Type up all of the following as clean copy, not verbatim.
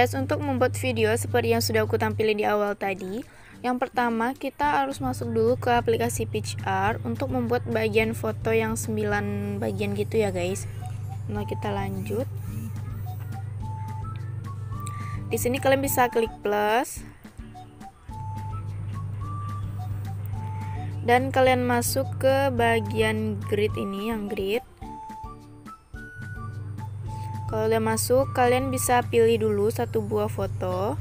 guys, untuk membuat video seperti yang sudah aku tampilin di awal tadi, yang pertama kita harus masuk dulu ke aplikasi PitchArt untuk membuat bagian foto yang 9 bagian gitu ya guys. Nah, kita lanjut. Di sini kalian bisa klik plus. Dan kalian masuk ke bagian grid ini, yang grid. Kalau udah masuk, kalian bisa pilih dulu satu buah foto.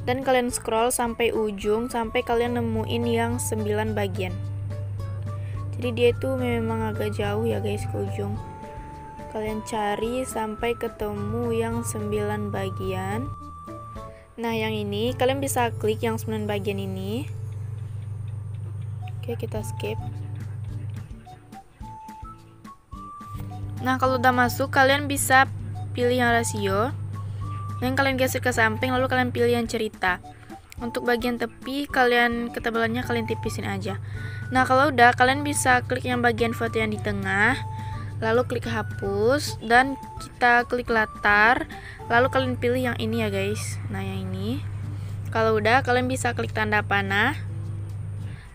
Dan kalian scroll sampai ujung, sampai kalian nemuin yang 9 bagian. Jadi dia itu memang agak jauh ya guys ke ujung. Kalian cari sampai ketemu yang 9 bagian. Nah, yang ini kalian bisa klik yang 9 bagian ini. Oke, kita skip. Nah, kalau udah masuk, kalian bisa pilih yang rasio. Dan kalian geser ke samping, lalu kalian pilih yang cerita. Untuk bagian tepi, ketebalannya kalian tipisin aja. Nah, kalau udah, kalian bisa klik yang bagian foto yang di tengah. Lalu klik hapus, dan kita klik latar. Lalu kalian pilih yang ini ya guys. Nah, yang ini. Kalau udah, kalian bisa klik tanda panah.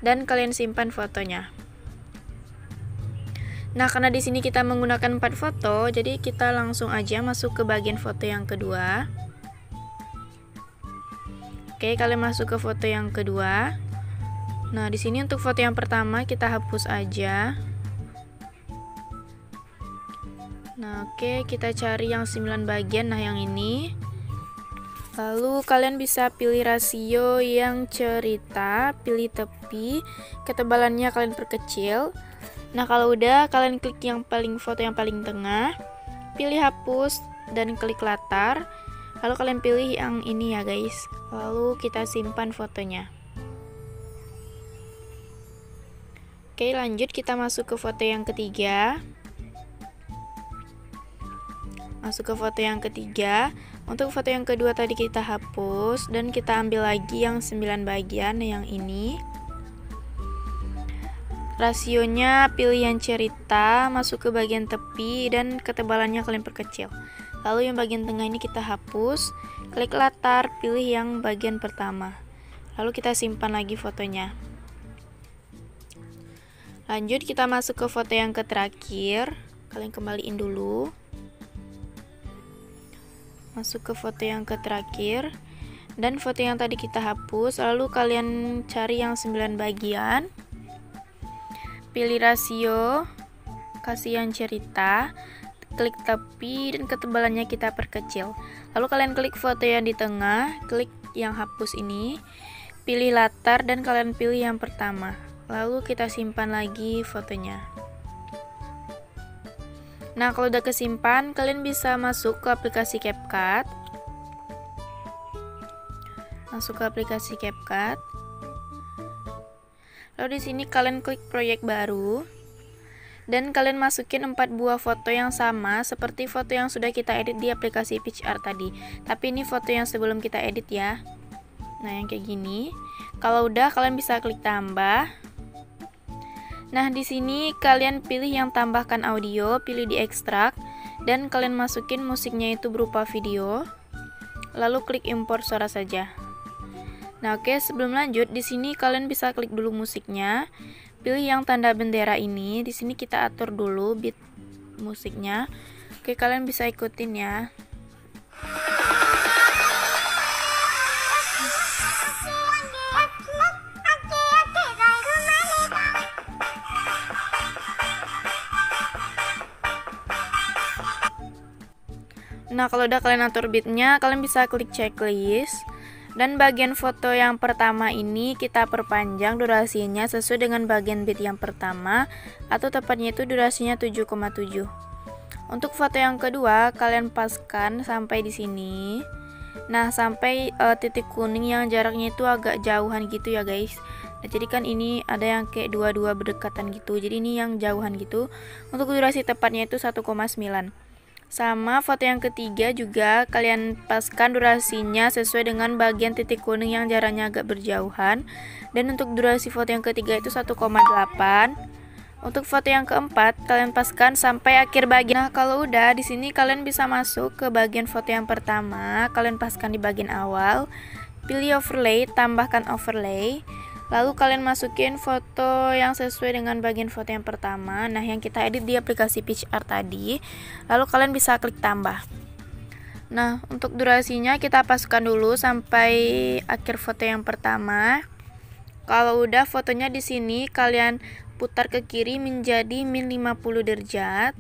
Dan kalian simpan fotonya. Nah, karena di sini kita menggunakan 4 foto, jadi kita langsung aja masuk ke bagian foto yang kedua. Oke, kalian masuk ke foto yang kedua. Nah, di sini untuk foto yang pertama kita hapus aja. Nah, oke, kita cari yang 9 bagian. Nah, yang ini. Lalu kalian bisa pilih rasio yang cerita, pilih tepi, ketebalannya kalian perkecil. Nah, kalau udah, kalian klik yang foto yang paling tengah, pilih hapus dan klik latar. Lalu kalian pilih yang ini ya guys. Lalu kita simpan fotonya. Oke, lanjut kita masuk ke foto yang ketiga. Masuk ke foto yang ketiga. Untuk foto yang kedua tadi kita hapus dan kita ambil lagi yang 9 bagian yang ini. Rasionya pilih yang cerita, masuk ke bagian tepi, dan ketebalannya kalian perkecil. Lalu yang bagian tengah ini kita hapus, klik latar, pilih yang bagian pertama. Lalu kita simpan lagi fotonya. Lanjut kita masuk ke foto yang terakhir. Kalian kembaliin dulu. Masuk ke foto yang terakhir. Dan foto yang tadi kita hapus, lalu kalian cari yang 9 bagian. Pilih rasio, kasih yang cerita, klik tepi, dan ketebalannya kita perkecil. Lalu kalian klik foto yang di tengah, klik yang hapus ini, pilih latar, dan kalian pilih yang pertama. Lalu kita simpan lagi fotonya. Nah, kalau udah kesimpan, kalian bisa masuk ke aplikasi CapCut. Masuk ke aplikasi CapCut. Lalu di sini kalian klik proyek baru. Dan kalian masukin 4 buah foto yang sama seperti foto yang sudah kita edit di aplikasi PitchArt tadi. Tapi ini foto yang sebelum kita edit ya. Nah, yang kayak gini. Kalau udah, kalian bisa klik tambah. Nah, di sini kalian pilih yang tambahkan audio, pilih di ekstrak, dan kalian masukin musiknya itu berupa video. Lalu klik import suara saja. Nah, oke, sebelum lanjut, di sini kalian bisa klik dulu musiknya. Pilih yang tanda bendera ini. Di sini kita atur dulu beat musiknya. Oke, kalian bisa ikutin ya. Nah, kalau udah kalian atur beatnya, kalian bisa klik checklist. Dan bagian foto yang pertama ini kita perpanjang durasinya sesuai dengan bagian beat yang pertama, atau tepatnya itu durasinya 7,7. Untuk foto yang kedua, kalian paskan sampai di sini. Nah, sampai titik kuning yang jaraknya itu agak jauhan gitu ya guys. Nah, jadi kan ini ada yang kayak dua-dua berdekatan gitu. Jadi ini yang jauhan gitu. Untuk durasi tepatnya itu 1,9. Sama foto yang ketiga juga kalian paskan durasinya sesuai dengan bagian titik kuning yang jaraknya agak berjauhan. Dan untuk durasi foto yang ketiga itu 1,8. Untuk foto yang keempat, kalian paskan sampai akhir bagian. Nah, kalau udah di sini kalian bisa masuk ke bagian foto yang pertama, kalian paskan di bagian awal. Pilih overlay, tambahkan overlay. Lalu kalian masukin foto yang sesuai dengan bagian foto yang pertama. Nah, yang kita edit di aplikasi PitchArt tadi. Lalu kalian bisa klik tambah. Nah, untuk durasinya kita paskan dulu sampai akhir foto yang pertama. Kalau udah fotonya di sini kalian putar ke kiri menjadi min 50 derajat.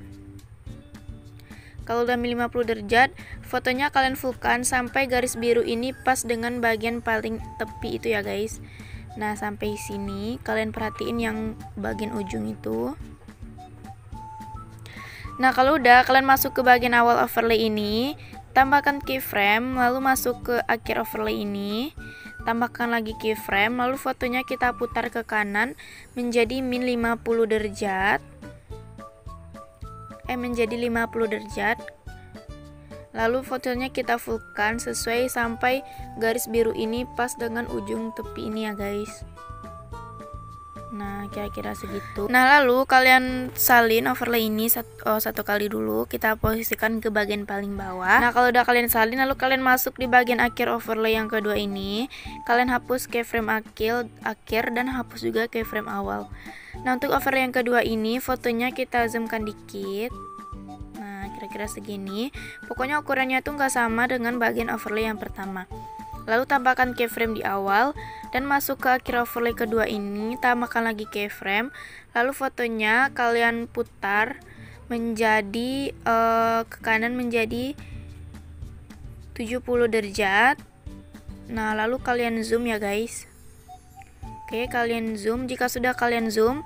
Kalau udah min 50 derajat, fotonya kalian fullkan sampai garis biru ini pas dengan bagian paling tepi itu ya guys. Nah, sampai sini kalian perhatiin yang bagian ujung itu. Nah, kalau udah kalian masuk ke bagian awal overlay ini, tambahkan keyframe, lalu masuk ke akhir overlay ini. Tambahkan lagi keyframe, lalu fotonya kita putar ke kanan menjadi min 50 derajat. Menjadi 50 derajat. Lalu fotonya kita fullkan sesuai sampai garis biru ini pas dengan ujung tepi ini ya guys. Nah, kira-kira segitu. Nah, lalu kalian salin overlay ini satu kali dulu. Kita posisikan ke bagian paling bawah. Nah, kalau udah kalian salin, lalu kalian masuk di bagian akhir overlay yang kedua ini. Kalian hapus keyframe akhir dan hapus juga keyframe awal. Nah, untuk overlay yang kedua ini, fotonya kita zoomkan dikit. Nah, kira-kira segini. Pokoknya ukurannya tuh nggak sama dengan bagian overlay yang pertama. Lalu tambahkan keyframe di awal dan masuk ke akhir overlay kedua ini, tambahkan lagi keyframe. Lalu fotonya kalian putar menjadi ke kanan menjadi 70 derajat. Nah, lalu kalian zoom ya guys. Oke, kalian zoom. Jika sudah kalian zoom,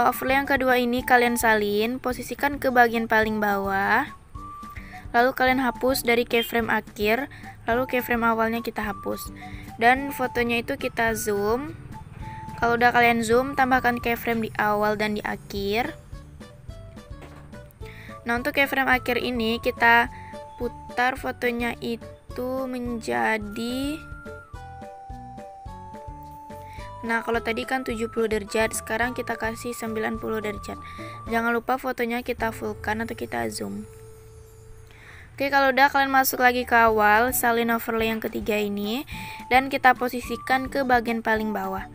overlay yang kedua ini kalian salin, posisikan ke bagian paling bawah. Lalu kalian hapus dari keyframe akhir, lalu keyframe awalnya kita hapus. Dan fotonya itu kita zoom. Kalau udah kalian zoom, tambahkan keyframe di awal dan di akhir. Nah, untuk keyframe akhir ini kita putar fotonya itu menjadi, nah kalau tadi kan 70 derajat, sekarang kita kasih 90 derajat. Jangan lupa fotonya kita fullkan atau kita zoom. Oke, kalau udah kalian masuk lagi ke awal, salin overlay yang ketiga ini dan kita posisikan ke bagian paling bawah.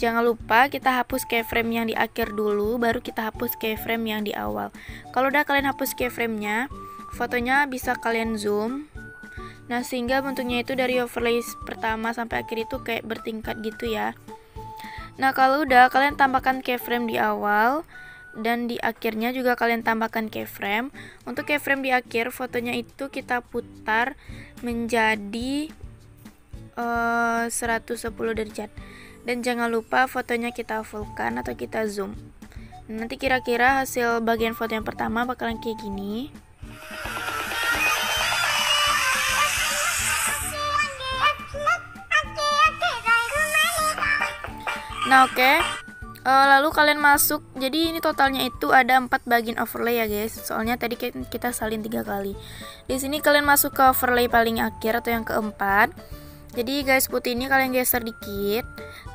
Jangan lupa kita hapus keyframe yang di akhir dulu, baru kita hapus keyframe yang di awal. Kalau udah kalian hapus keyframe-nya, fotonya bisa kalian zoom. Nah, sehingga bentuknya itu dari overlay pertama sampai akhir itu kayak bertingkat gitu ya. Nah, kalau udah kalian tambahkan keyframe di awal dan di akhirnya juga kalian tambahkan keyframe. Untuk keyframe di akhir, fotonya itu kita putar menjadi 110 derajat. Dan jangan lupa fotonya kita fullkan atau kita zoom. Nanti kira-kira hasil bagian foto yang pertama bakalan kayak gini. Nah, oke. Lalu kalian masuk, jadi ini totalnya itu ada 4 bagian overlay ya guys. Soalnya tadi kita salin 3 kali. Di sini kalian masuk ke overlay paling akhir atau yang keempat. Jadi garis putih ini kalian geser dikit,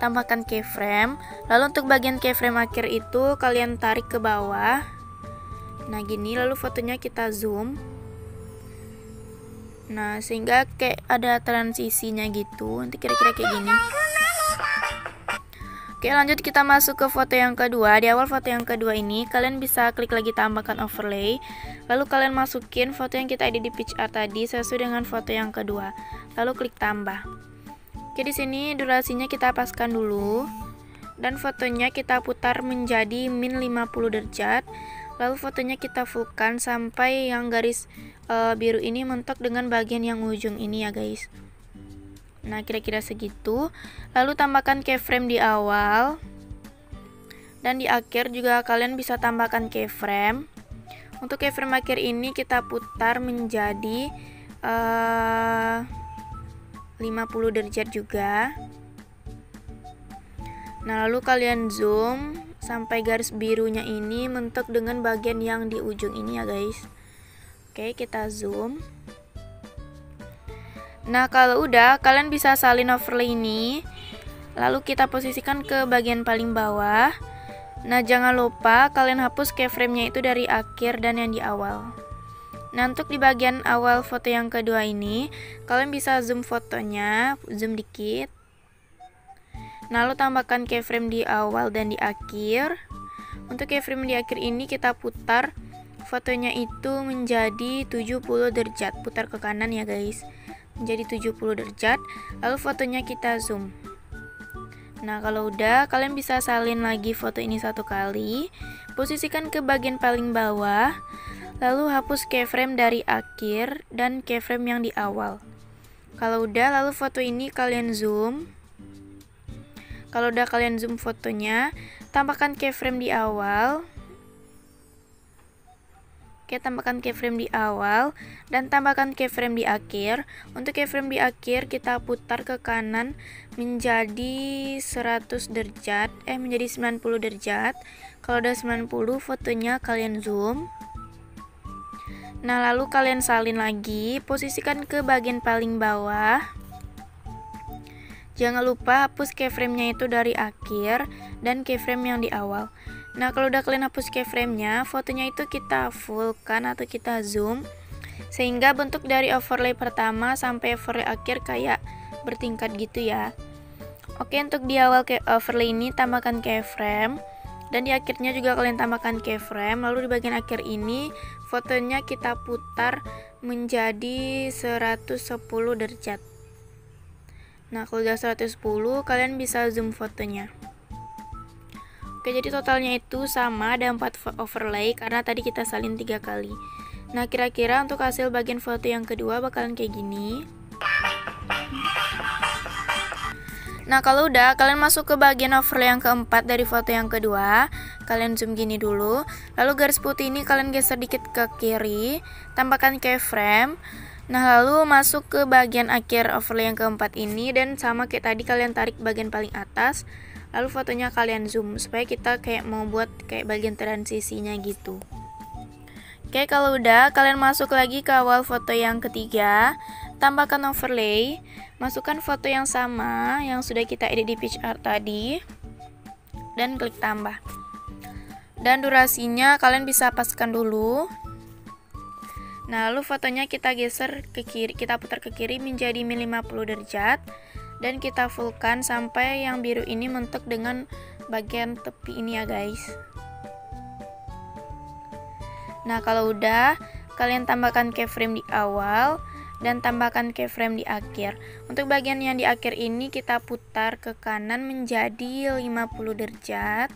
tambahkan keyframe. Lalu untuk bagian keyframe akhir itu kalian tarik ke bawah. Nah, gini, lalu fotonya kita zoom. Nah, sehingga kayak ada transisinya gitu. Nanti kira-kira kayak gini. Oke, lanjut kita masuk ke foto yang kedua. Di awal foto yang kedua ini kalian bisa klik lagi tambahkan overlay. Lalu kalian masukin foto yang kita edit di PitchArt tadi sesuai dengan foto yang kedua. Lalu klik tambah. Oke, di sini durasinya kita paskan dulu. Dan fotonya kita putar menjadi min 50 derajat. Lalu fotonya kita fullkan sampai yang garis biru ini mentok dengan bagian yang ujung ini ya guys. Nah, kira-kira segitu. Lalu tambahkan keyframe di awal. Dan di akhir juga kalian bisa tambahkan keyframe. Untuk keyframe akhir ini kita putar menjadi 50 derajat juga. Nah, lalu kalian zoom sampai garis birunya ini mentok dengan bagian yang di ujung ini ya guys. Oke, kita zoom. Nah, kalau udah kalian bisa salin overlay ini. Lalu kita posisikan ke bagian paling bawah. Nah, jangan lupa kalian hapus keyframe-nya itu dari akhir dan yang di awal. Nah, untuk di bagian awal foto yang kedua ini, kalian bisa zoom fotonya, zoom dikit. Nah, lalu tambahkan keyframe di awal dan di akhir. Untuk keyframe di akhir ini kita putar fotonya itu menjadi 70 derajat, putar ke kanan ya guys. Menjadi 70 derajat, lalu fotonya kita zoom. Nah, kalau udah, kalian bisa salin lagi foto ini satu kali, posisikan ke bagian paling bawah, lalu hapus keyframe dari akhir dan keyframe yang di awal. Kalau udah, lalu foto ini kalian zoom. Kalau udah kalian zoom fotonya, tambahkan keyframe di awal. Oke, tambahkan keyframe di awal dan tambahkan keyframe di akhir. Untuk keyframe di akhir kita putar ke kanan menjadi 100 derajat, menjadi 90 derajat. Kalau udah 90, fotonya kalian zoom. Nah, lalu kalian salin lagi, posisikan ke bagian paling bawah. Jangan lupa hapus keyframe-nya itu dari akhir dan keyframe yang di awal. Nah, kalau udah kalian hapus keyframe-nya, fotonya itu kita fullkan atau kita zoom, sehingga bentuk dari overlay pertama sampai overlay akhir kayak bertingkat gitu ya. Oke, untuk di awal overlay ini tambahkan keyframe, dan di akhirnya juga kalian tambahkan keyframe. Lalu di bagian akhir ini, fotonya kita putar menjadi 110 derajat. Nah, kalau udah 110, kalian bisa zoom fotonya. Oke, jadi totalnya itu sama, ada 4 overlay karena tadi kita salin 3 kali. Nah, kira-kira untuk hasil bagian foto yang kedua bakalan kayak gini. Nah, kalau udah, kalian masuk ke bagian overlay yang keempat dari foto yang kedua. Kalian zoom gini dulu. Lalu garis putih ini kalian geser dikit ke kiri, tambahkan keyframe. Nah, lalu masuk ke bagian akhir overlay yang keempat ini, dan sama kayak tadi kalian tarik bagian paling atas. Lalu fotonya kalian zoom supaya kita kayak mau buat kayak bagian transisinya gitu. Oke, kalau udah, kalian masuk lagi ke awal foto yang ketiga, tambahkan overlay, masukkan foto yang sama yang sudah kita edit di PicsArt tadi, dan klik tambah. Dan durasinya kalian bisa paskan dulu. Nah, lalu fotonya kita geser ke kiri, kita putar ke kiri menjadi 50 derajat. Dan kita fullkan sampai yang biru ini mentok dengan bagian tepi ini ya guys. Nah, kalau udah, kalian tambahkan keyframe di awal dan tambahkan keyframe di akhir. Untuk bagian yang di akhir ini kita putar ke kanan menjadi 50 derajat.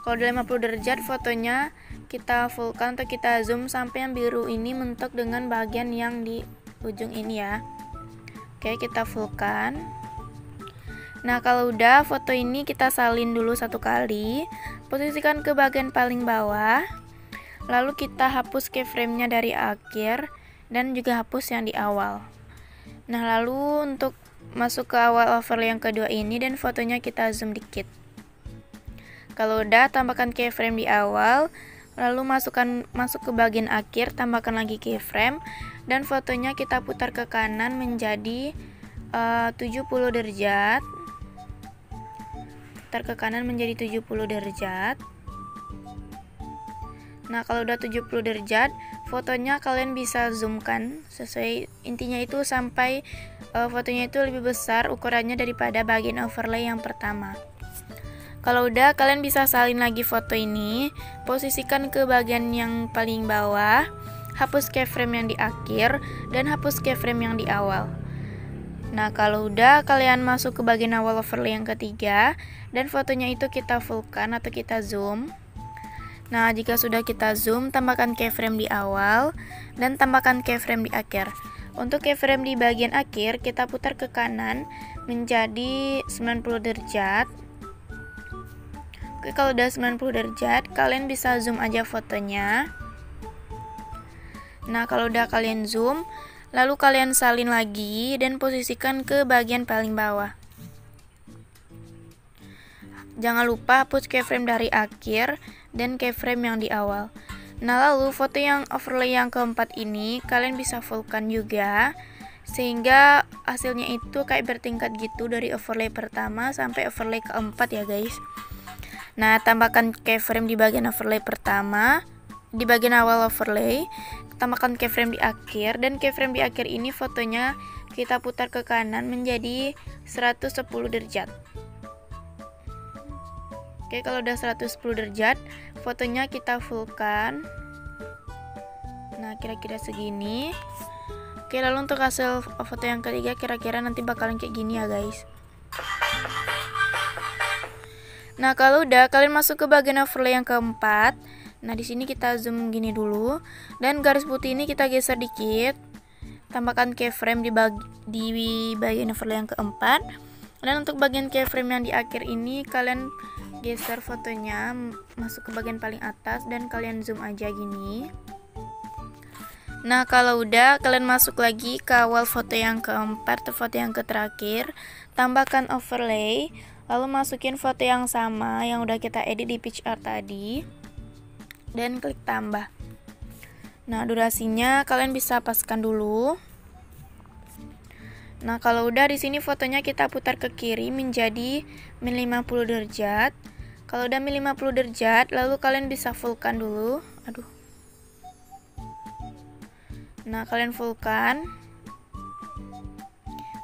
Kalau udah 50 derajat, fotonya kita fullkan atau kita zoom sampai yang biru ini mentok dengan bagian yang di ujung ini ya. Oke, kita fullkan. Nah, kalau udah, foto ini kita salin dulu satu kali, posisikan ke bagian paling bawah, lalu kita hapus keyframe-nya dari akhir dan juga hapus yang di awal. Nah, lalu untuk masuk ke awal overlay yang kedua ini dan fotonya kita zoom dikit. Kalau udah, tambahkan keyframe di awal, lalu masuk ke bagian akhir, tambahkan lagi keyframe, dan fotonya kita putar ke kanan menjadi 70 derajat. Putar ke kanan menjadi 70 derajat. Nah, kalau udah 70 derajat, fotonya kalian bisa zoomkan sesuai intinya itu sampai fotonya itu lebih besar ukurannya daripada bagian overlay yang pertama. Kalau udah, kalian bisa salin lagi foto ini, posisikan ke bagian yang paling bawah, hapus keyframe yang di akhir dan hapus keyframe yang di awal. Nah, kalau udah, kalian masuk ke bagian awal overlay yang ketiga dan fotonya itu kita fullkan atau kita zoom. Nah, jika sudah kita zoom, tambahkan keyframe di awal dan tambahkan keyframe di akhir. Untuk keyframe di bagian akhir kita putar ke kanan menjadi 90 derajat. Oke, kalau udah 90 derajat, kalian bisa zoom aja fotonya. Nah, kalau udah kalian zoom, lalu kalian salin lagi dan posisikan ke bagian paling bawah. Jangan lupa hapus keyframe dari akhir dan keyframe yang di awal. Nah, lalu foto yang overlay yang keempat ini kalian bisa fullkan juga, sehingga hasilnya itu kayak bertingkat gitu dari overlay pertama sampai overlay keempat ya guys. Nah, tambahkan keyframe di bagian overlay pertama, di bagian awal overlay, tambahkan keyframe di akhir, dan keyframe di akhir ini fotonya kita putar ke kanan menjadi 110 derajat. Oke, kalau udah 110 derajat, fotonya kita fullkan. Nah, kira-kira segini. Oke, lalu untuk hasil foto yang ketiga kira-kira nanti bakalan kayak gini ya guys. Nah, kalau udah, kalian masuk ke bagian overlay yang keempat. Nah, di sini kita zoom gini dulu, dan garis putih ini kita geser dikit. Tambahkan keyframe di bagian overlay yang keempat. Dan untuk bagian keyframe yang di akhir ini kalian geser fotonya masuk ke bagian paling atas dan kalian zoom aja gini. Nah, kalau udah, kalian masuk lagi ke awal foto yang keempat atau foto yang terakhir, tambahkan overlay, lalu masukin foto yang sama yang udah kita edit di PicsArt tadi, dan klik tambah. Nah, durasinya kalian bisa paskan dulu. Nah, kalau udah, di sini fotonya kita putar ke kiri menjadi min 50 derajat. Kalau udah min 50 derajat, lalu kalian bisa fullkan dulu. Nah, kalian fullkan.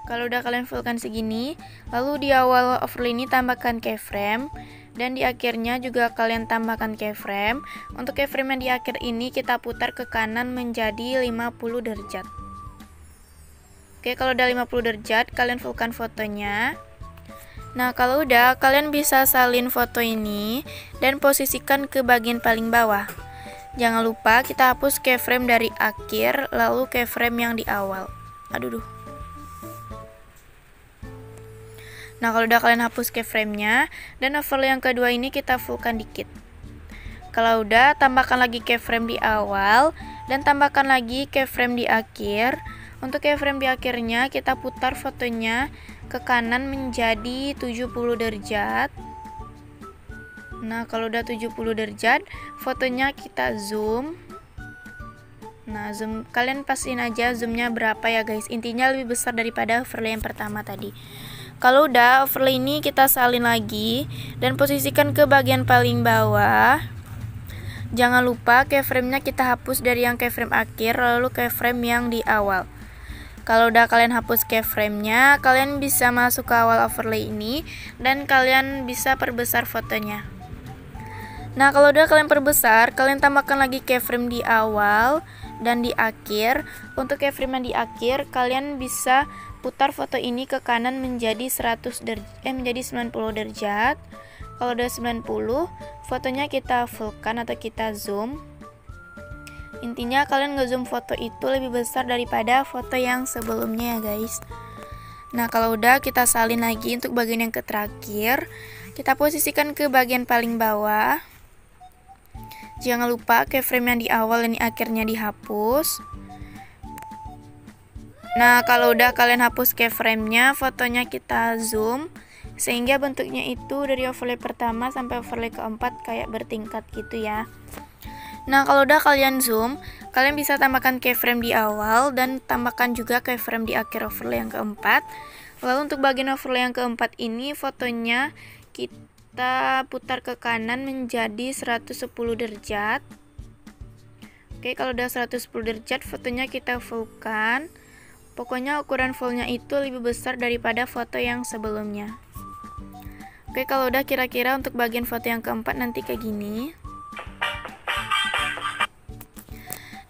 Kalau udah kalian fullkan segini, lalu di awal overlay ini tambahkan keyframe, dan di akhirnya juga kalian tambahkan keyframe. Untuk keyframe yang di akhir ini kita putar ke kanan menjadi 50 derajat. Oke, kalau udah 50 derajat, kalian fullkan fotonya. Nah, kalau udah, kalian bisa salin foto ini dan posisikan ke bagian paling bawah. Jangan lupa kita hapus keyframe dari akhir, lalu keyframe yang di awal. Nah, kalau udah kalian hapus keyframe-nya, dan overlay yang kedua ini kita fullkan dikit. Kalau udah, tambahkan lagi keyframe di awal, dan tambahkan lagi keyframe di akhir. Untuk keyframe di akhirnya, kita putar fotonya ke kanan menjadi 70 derajat. Nah, kalau udah 70 derajat, fotonya kita zoom. Nah, zoom kalian pastiin aja zoomnya berapa ya guys. Intinya lebih besar daripada overlay yang pertama tadi. Kalau udah, overlay ini kita salin lagi dan posisikan ke bagian paling bawah. Jangan lupa keyframe-nya kita hapus dari yang keyframe akhir, lalu keyframe yang di awal. Kalau udah kalian hapus keyframe-nya, kalian bisa masuk ke awal overlay ini dan kalian bisa perbesar fotonya. Nah, kalau udah kalian perbesar, kalian tambahkan lagi keyframe di awal dan di akhir. Untuk keyframe yang di akhir, kalian bisa putar foto ini ke kanan menjadi 90 derajat. Kalau udah 90, fotonya kita fullkan atau kita zoom. Intinya kalian ngezoom foto itu lebih besar daripada foto yang sebelumnya ya guys. Nah, kalau udah, kita salin lagi untuk bagian yang terakhir. Kita posisikan ke bagian paling bawah. Jangan lupa keyframe yang di awal dan di akhirnya dihapus. Nah, kalau udah kalian hapus keyframe-nya, fotonya kita zoom sehingga bentuknya itu dari overlay pertama sampai overlay keempat kayak bertingkat gitu ya. Nah, kalau udah kalian zoom, kalian bisa tambahkan keyframe di awal dan tambahkan juga keyframe di akhir overlay yang keempat. Lalu untuk bagian overlay yang keempat ini, fotonya kita putar ke kanan menjadi 110 derajat. Oke, kalau udah 110 derajat, fotonya kita fullkan. Pokoknya ukuran fullnya itu lebih besar daripada foto yang sebelumnya. Oke, kalau udah, kira-kira untuk bagian foto yang keempat nanti kayak gini.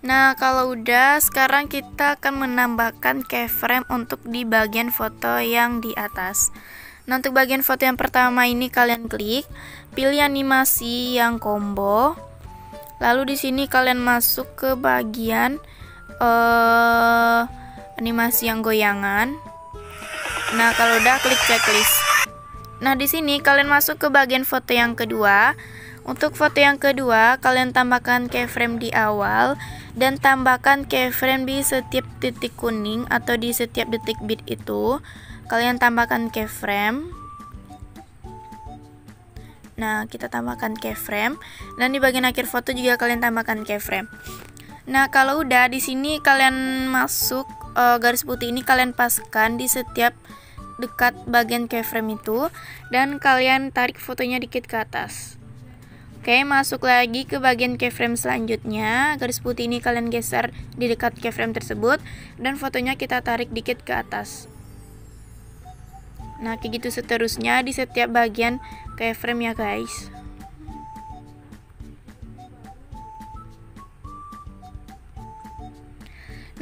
Nah, kalau udah, sekarang kita akan menambahkan keyframe untuk di bagian foto yang di atas. Nah, untuk bagian foto yang pertama ini kalian klik, pilih animasi yang combo. Lalu di sini kalian masuk ke bagian animasi yang goyangan. Nah, kalau udah, klik checklist. Nah, di sini kalian masuk ke bagian foto yang kedua. Untuk foto yang kedua, kalian tambahkan keyframe di awal dan tambahkan keyframe di setiap titik kuning atau di setiap detik bit itu. Kalian tambahkan keyframe. Nah, kita tambahkan keyframe dan di bagian akhir foto juga kalian tambahkan keyframe. Nah, kalau udah, di sini kalian masuk garis putih ini kalian paskan di setiap dekat bagian keyframe itu dan kalian tarik fotonya dikit ke atas. Oke, masuk lagi ke bagian keyframe selanjutnya. Garis putih ini kalian geser di dekat keyframe tersebut dan fotonya kita tarik dikit ke atas. Nah, kayak gitu seterusnya di setiap bagian keyframe ya guys.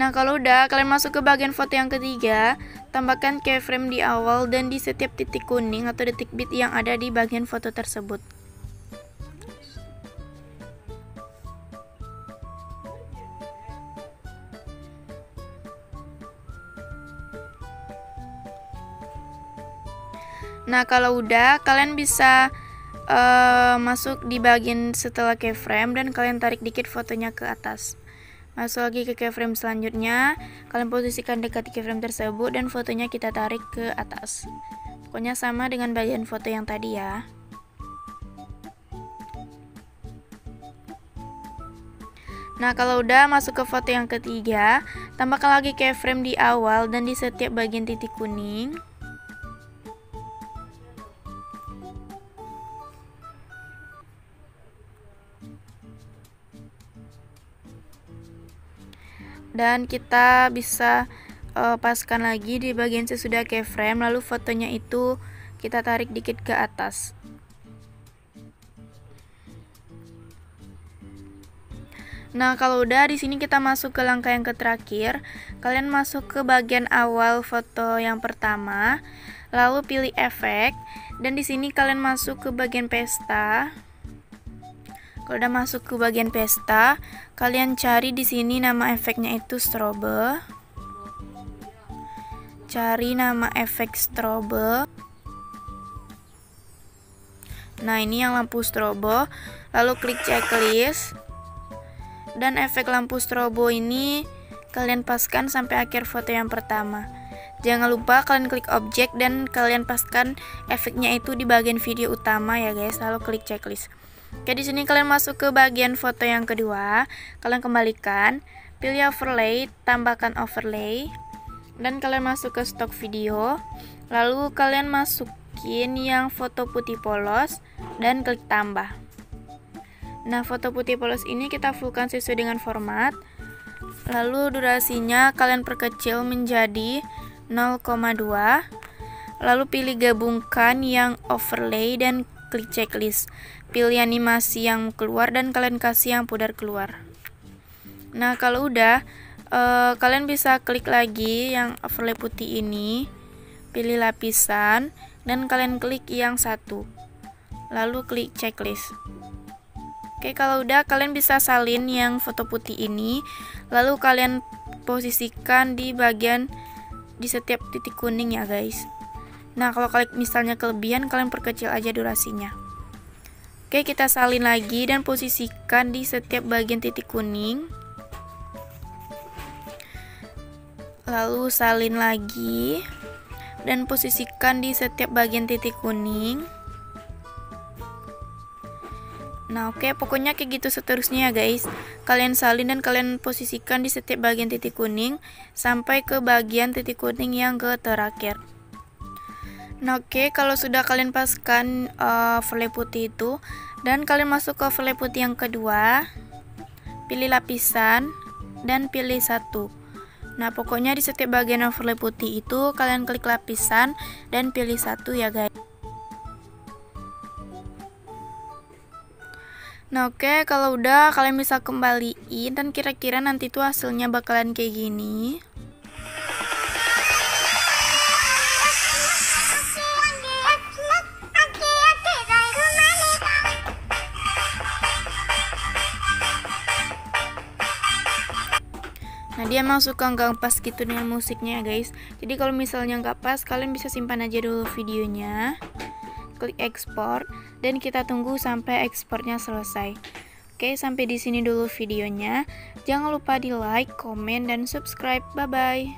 Nah, kalau udah, kalian masuk ke bagian foto yang ketiga, tambahkan keyframe di awal dan di setiap titik kuning atau detik bit yang ada di bagian foto tersebut. Nah, kalau udah, kalian bisa masuk di bagian setelah keyframe dan kalian tarik dikit fotonya ke atas. Masuk lagi ke keyframe selanjutnya, kalian posisikan dekat keyframe tersebut dan fotonya kita tarik ke atas. Pokoknya sama dengan bagian foto yang tadi ya. Nah, kalau udah masuk ke foto yang ketiga, tambahkan lagi keyframe di awal dan di setiap bagian titik kuning. Dan kita bisa paskan lagi di bagian sesudah keyframe, lalu fotonya itu kita tarik dikit ke atas. Nah, kalau udah, di sini kita masuk ke langkah yang terakhir. Kalian masuk ke bagian awal foto yang pertama, lalu pilih efek dan di sini kalian masuk ke bagian pesta. Kalau udah masuk ke bagian pesta, kalian cari di sini nama efeknya itu strobe. Cari nama efek strobe. Nah, ini yang lampu strobo. Lalu klik checklist. Dan efek lampu strobo ini kalian paskan sampai akhir foto yang pertama. Jangan lupa kalian klik objek dan kalian paskan efeknya itu di bagian video utama ya guys. Lalu klik checklist. Oke, di sini kalian masuk ke bagian foto yang kedua, kalian kembalikan, pilih overlay, tambahkan overlay, dan kalian masuk ke stok video, lalu kalian masukin yang foto putih polos, dan klik tambah. Nah, foto putih polos ini kita fullkan sesuai dengan format, lalu durasinya kalian perkecil menjadi 0,2, lalu pilih gabungkan yang overlay dan klik checklist. Pilih animasi yang keluar dan kalian kasih yang pudar keluar. Nah, kalau udah, kalian bisa klik lagi yang overlay putih ini, pilih lapisan dan kalian klik yang satu, lalu klik checklist. Oke, kalau udah, kalian bisa salin yang foto putih ini, lalu kalian posisikan di bagian di setiap titik kuning ya guys. Nah, kalau kalian misalnya kelebihan, kalian perkecil aja durasinya. Oke, kita salin lagi dan posisikan di setiap bagian titik kuning. Lalu salin lagi dan posisikan di setiap bagian titik kuning. Nah, oke, pokoknya kayak gitu seterusnya ya guys. Kalian salin dan kalian posisikan di setiap bagian titik kuning sampai ke bagian titik kuning yang ke terakhir. Nah, oke, kalau sudah kalian paskan overlay putih itu dan kalian masuk ke overlay putih yang kedua, pilih lapisan dan pilih satu. Nah, pokoknya di setiap bagian overlay putih itu kalian klik lapisan dan pilih satu ya guys. Nah, oke, kalau udah kalian bisa kembaliin dan kira-kira nanti tuh hasilnya bakalan kayak gini. Nah, dia emang suka nggak pas gitu dengan musiknya ya guys. Jadi kalau misalnya nggak pas, kalian bisa simpan aja dulu videonya, klik ekspor, dan kita tunggu sampai ekspornya selesai. Oke, sampai di sini dulu videonya. Jangan lupa di like, komen, dan subscribe. Bye bye.